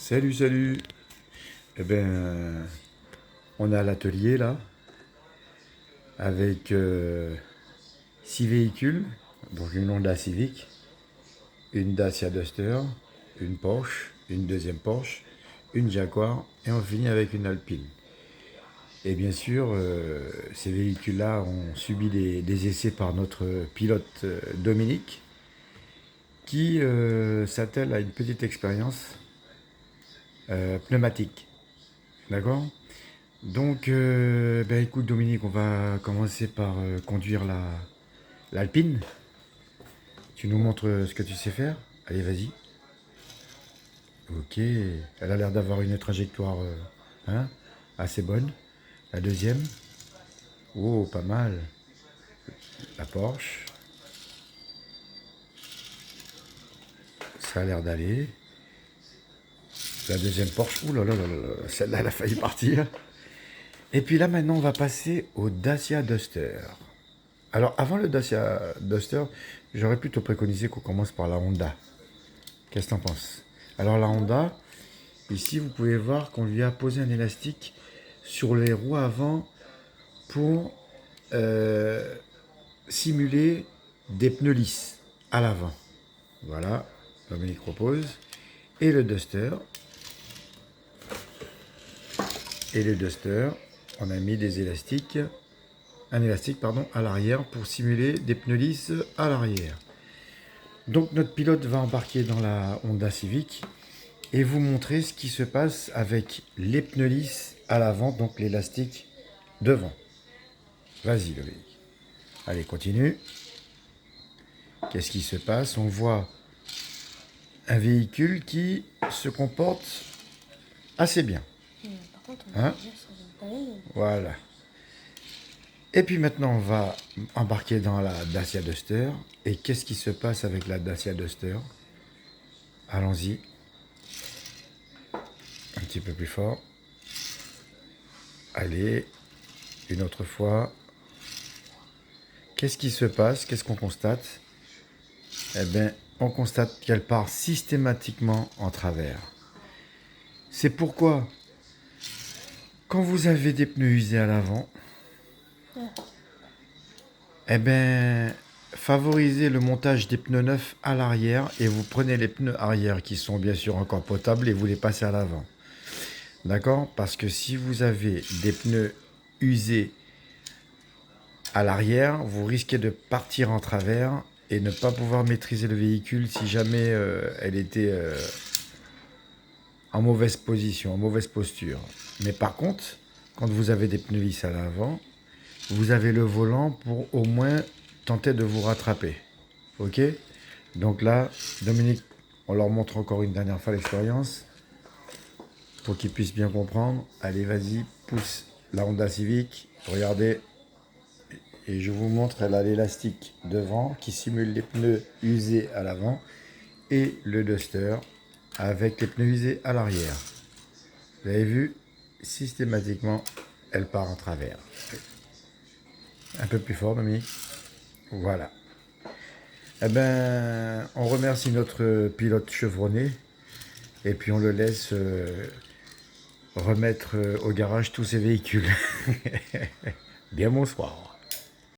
Salut, salut. Eh ben, on est à l'atelier là, avec 6 véhicules. Donc une Honda Civic, une Dacia Duster, une Porsche, une deuxième Porsche, une Jaguar, et on finit avec une Alpine. Et bien sûr, ces véhicules-là ont subi des essais par notre pilote Dominique, qui s'attelle à une petite expérience pneumatique. D'accord. Donc, ben écoute Dominique, on va commencer par conduire l'Alpine. Tu nous montres ce que tu sais faire. Allez, vas-y. Ok, elle a l'air d'avoir une trajectoire hein, assez bonne. La deuxième. Oh, pas mal. La Porsche. Ça a l'air d'aller. La deuxième Porsche. Ouh là là là là là, celle-là, elle a failli partir. Et puis là, maintenant, on va passer au Dacia Duster. Alors, avant le Dacia Duster, j'aurais plutôt préconisé qu'on commence par la Honda. Qu'est-ce que t'en penses? Alors la Honda, ici vous pouvez voir qu'on lui a posé un élastique sur les roues avant pour euh, simuler des pneus lisses à l'avant. Voilà, Dominique propose. Et le Duster. Et le Duster, on a mis des élastiques, un élastique pardon, à l'arrière pour simuler des pneus lisses à l'arrière. Donc notre pilote va embarquer dans la Honda Civic et vous montrer ce qui se passe avec les pneus lisses à l'avant, donc l'élastique devant. Vas-y, le véhicule. Allez, continue. Qu'est-ce qui se passe? On voit un véhicule qui se comporte assez bien. Par contre, on Hein? va dire ça va pas aller. Voilà. Et puis maintenant, on va embarquer dans la Dacia Duster. Et qu'est-ce qui se passe avec la Dacia Duster? Allons-y. Un petit peu plus fort. Allez. Une autre fois. Qu'est-ce qui se passe? Qu'est-ce qu'on constate? Eh bien, on constate qu'elle part systématiquement en travers. C'est pourquoi, quand vous avez des pneus usés à l'avant, eh bien, favorisez le montage des pneus neufs à l'arrière et vous prenez les pneus arrière qui sont bien sûr encore potables et vous les passez à l'avant. D'accord? Parce que si vous avez des pneus usés à l'arrière, vous risquez de partir en travers et ne pas pouvoir maîtriser le véhicule si jamais elle était en mauvaise position, en mauvaise posture. Mais par contre, quand vous avez des pneus lisses à l'avant, vous avez le volant pour au moins tenter de vous rattraper. Ok? Donc là, Dominique, on leur montre encore une dernière fois l'expérience pour qu'ils puissent bien comprendre. Allez, vas-y, pousse la Honda Civic. Regardez. Et je vous montre, elle a l'élastique devant qui simule les pneus usés à l'avant et le Duster avec les pneus usés à l'arrière. Vous avez vu, systématiquement, elle part en travers. Un peu plus fort, Dominique. Voilà. Eh ben, on remercie notre pilote chevronné et puis on le laisse remettre au garage tous ses véhicules. Bien bonsoir.